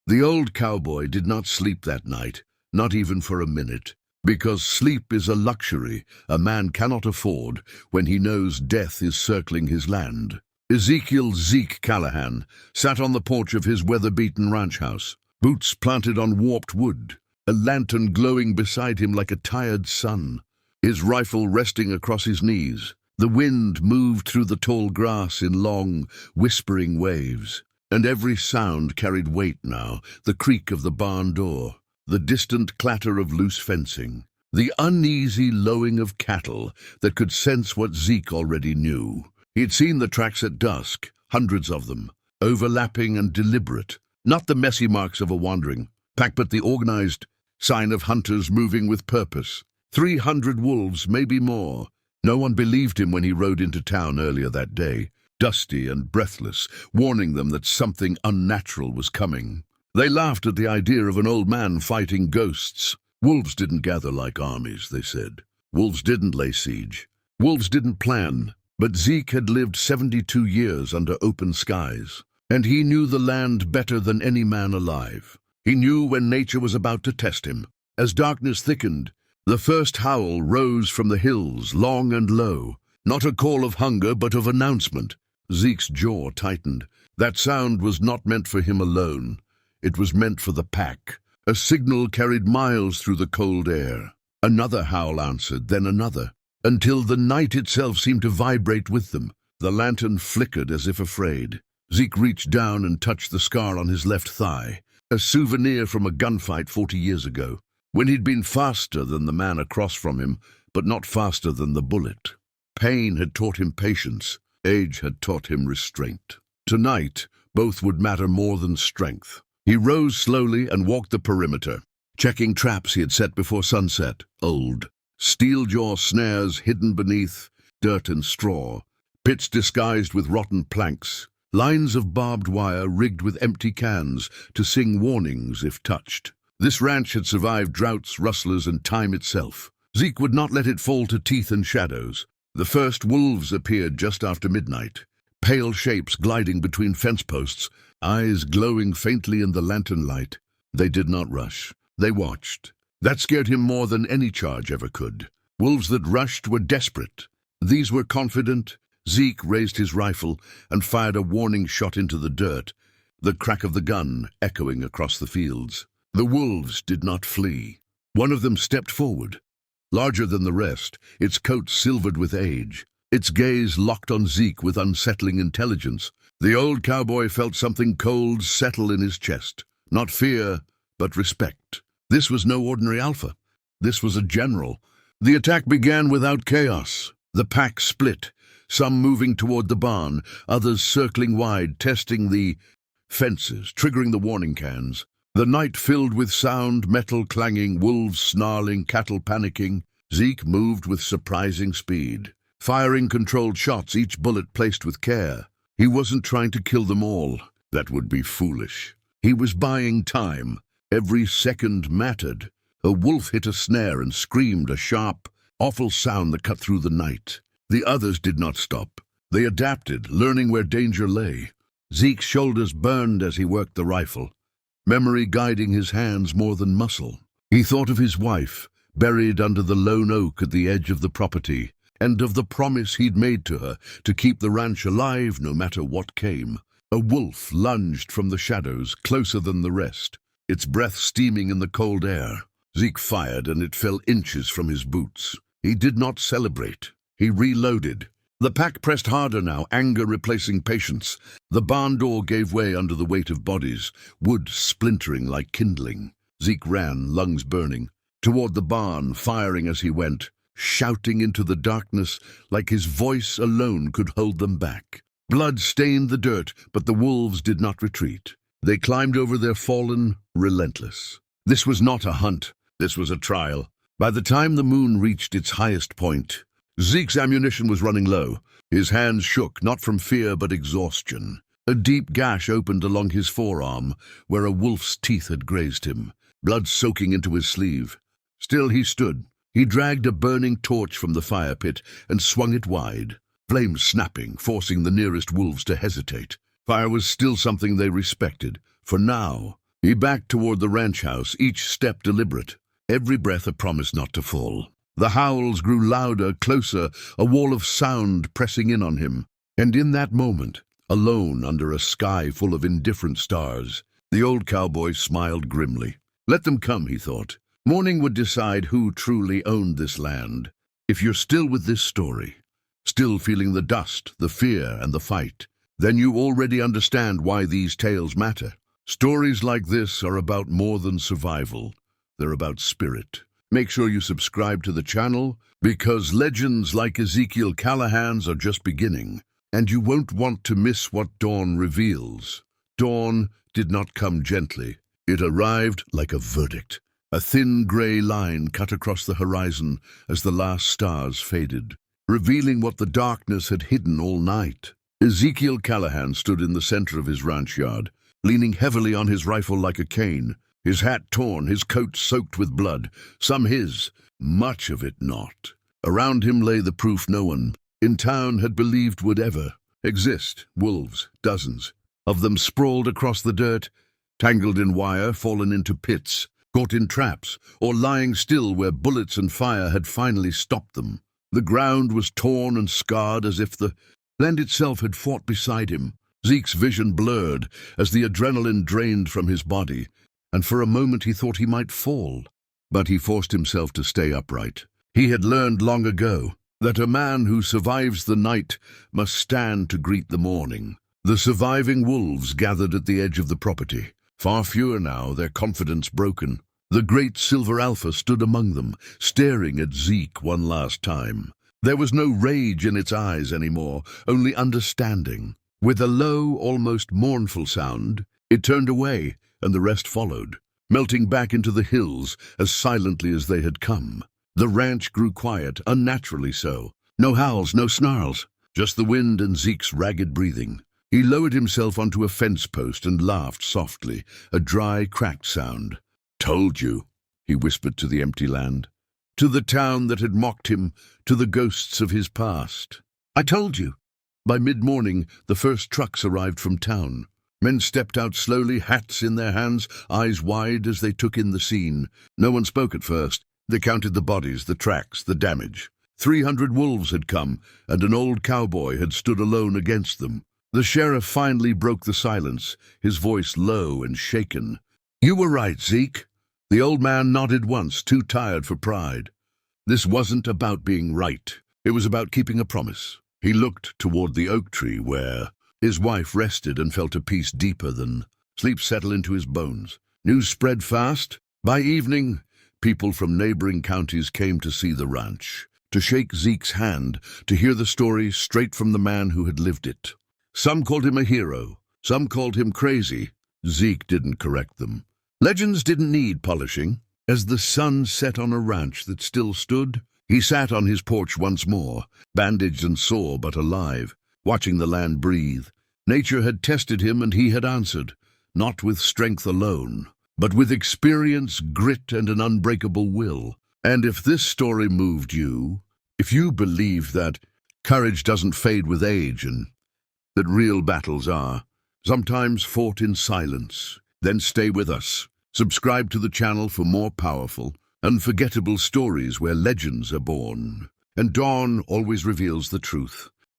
The old cowboy did not sleep that night, not even for a minute, because sleep is a luxury a man cannot afford when he knows death is circling his land. Ezekiel Zeke Callahan sat on the porch of his weather-beaten ranch house, boots planted on warped wood, a lantern glowing beside him like a tired sun, his rifle resting across his knees. The wind moved through the tall grass in long, whispering waves, and every sound carried weight now, the creak of the barn door, the distant clatter of loose fencing, the uneasy lowing of cattle that could sense what Zeke already knew. He'd seen the tracks at dusk, hundreds of them, overlapping and deliberate, not the messy marks of a wandering pack, but the organized sign of hunters moving with purpose. 300 wolves, maybe more. No one believed him when he rode into town earlier that day, dusty and breathless, warning them that something unnatural was coming. They laughed at the idea of an old man fighting ghosts. Wolves didn't gather like armies, they said. Wolves didn't lay siege. Wolves didn't plan. But Zeke had lived 72 years under open skies, and he knew the land better than any man alive. He knew when nature was about to test him. As darkness thickened, the first howl rose from the hills, long and low, not a call of hunger but of announcement. Zeke's jaw tightened. That sound was not meant for him alone. It was meant for the pack. A signal carried miles through the cold air. Another howl answered, then another, until the night itself seemed to vibrate with them. The lantern flickered as if afraid. Zeke reached down and touched the scar on his left thigh, a souvenir from a gunfight 40 years ago, when he'd been faster than the man across from him, but not faster than the bullet. Pain had taught him patience. Age had taught him restraint. Tonight, both would matter more than strength. He rose slowly and walked the perimeter, checking traps he had set before sunset, old. Steel-jaw snares hidden beneath dirt and straw, pits disguised with rotten planks, lines of barbed wire rigged with empty cans to sing warnings if touched. This ranch had survived droughts, rustlers, and time itself. Zeke would not let it fall to teeth and shadows. The first wolves appeared just after midnight, pale shapes gliding between fence posts, eyes glowing faintly in the lantern light. They did not rush. They watched. That scared him more than any charge ever could. Wolves that rushed were desperate. These were confident. Zeke raised his rifle and fired a warning shot into the dirt, the crack of the gun echoing across the fields. The wolves did not flee. One of them stepped forward, larger than the rest, its coat silvered with age, its gaze locked on Zeke with unsettling intelligence. The old cowboy felt something cold settle in his chest. Not fear, but respect. This was no ordinary alpha. This was a general. The attack began without chaos. The pack split, some moving toward the barn, others circling wide, testing the fences, triggering the warning cans. The night filled with sound, metal clanging, wolves snarling, cattle panicking. Zeke moved with surprising speed, firing controlled shots, each bullet placed with care. He wasn't trying to kill them all. That would be foolish. He was buying time. Every second mattered. A wolf hit a snare and screamed, a sharp, awful sound that cut through the night. The others did not stop. They adapted, learning where danger lay. Zeke's shoulders burned as he worked the rifle, memory guiding his hands more than muscle. He thought of his wife, buried under the lone oak at the edge of the property, and of the promise he'd made to her to keep the ranch alive no matter what came. A wolf lunged from the shadows, closer than the rest, its breath steaming in the cold air. Zeke fired, and it fell inches from his boots. He did not celebrate. He reloaded. The pack pressed harder now, anger replacing patience. The barn door gave way under the weight of bodies, wood splintering like kindling. Zeke ran, lungs burning, toward the barn, firing as he went, shouting into the darkness like his voice alone could hold them back. Blood stained the dirt, but the wolves did not retreat. They climbed over their fallen, relentless. This was not a hunt. This was a trial. By the time the moon reached its highest point, Zeke's ammunition was running low. His hands shook, not from fear but exhaustion. A deep gash opened along his forearm, where a wolf's teeth had grazed him, blood soaking into his sleeve. Still he stood. He dragged a burning torch from the fire pit and swung it wide, flames snapping, forcing the nearest wolves to hesitate. Fire was still something they respected. For now, He backed toward the ranch house, each step deliberate, every breath a promise not to fall. The howls grew louder, closer, a wall of sound pressing in on him. And in that moment, alone under a sky full of indifferent stars, the old cowboy smiled grimly. Let them come, he thought. Morning would decide who truly owned this land. If you're still with this story, still feeling the dust, the fear, and the fight, then you already understand why these tales matter. Stories like this are about more than survival. They're about spirit. Make sure you subscribe to the channel, because legends like Ezekiel Callahan's are just beginning, and you won't want to miss what dawn reveals. Dawn did not come gently. It arrived like a verdict. A thin gray line cut across the horizon as the last stars faded, revealing what the darkness had hidden all night. Ezekiel Callahan stood in the center of his ranch yard, leaning heavily on his rifle like a cane, his hat torn, his coat soaked with blood, some his, much of it not. Around him lay the proof no one in town had believed would ever exist. Wolves, dozens of them sprawled across the dirt, tangled in wire, fallen into pits, caught in traps, or lying still where bullets and fire had finally stopped them. The ground was torn and scarred as if the land itself had fought beside him. Zeke's vision blurred as the adrenaline drained from his body, and for a moment he thought he might fall. But he forced himself to stay upright. He had learned long ago that a man who survives the night must stand to greet the morning. The surviving wolves gathered at the edge of the property. Far fewer now, their confidence broken. The great silver alpha stood among them, staring at Zeke one last time. There was no rage in its eyes anymore, only understanding. With a low, almost mournful sound, it turned away, and the rest followed, melting back into the hills as silently as they had come. The ranch grew quiet, unnaturally so. No howls, no snarls, just the wind and Zeke's ragged breathing. He lowered himself onto a fence post and laughed softly, a dry, cracked sound. "Told you," he whispered to the empty land, to the town that had mocked him, to the ghosts of his past. "I told you." By mid-morning, the first trucks arrived from town. Men stepped out slowly, hats in their hands, eyes wide as they took in the scene. No one spoke at first. They counted the bodies, the tracks, the damage. 300 wolves had come, and an old cowboy had stood alone against them. The sheriff finally broke the silence, his voice low and shaken. "You were right, Zeke." The old man nodded once, too tired for pride. This wasn't about being right. It was about keeping a promise. He looked toward the oak tree where his wife rested and felt a peace deeper than sleep settle into his bones. News spread fast. By evening, people from neighboring counties came to see the ranch, to shake Zeke's hand, to hear the story straight from the man who had lived it. Some called him a hero, some called him crazy. Zeke didn't correct them. Legends didn't need polishing. As the sun set on a ranch that still stood, he sat on his porch once more, bandaged and sore but alive, watching the land breathe. Nature had tested him and he had answered, not with strength alone, but with experience, grit, and an unbreakable will. And if this story moved you, if you believe that courage doesn't fade with age and that real battles are sometimes fought in silence, then stay with us. Subscribe to the channel for more powerful, unforgettable stories where legends are born. And dawn always reveals the truth.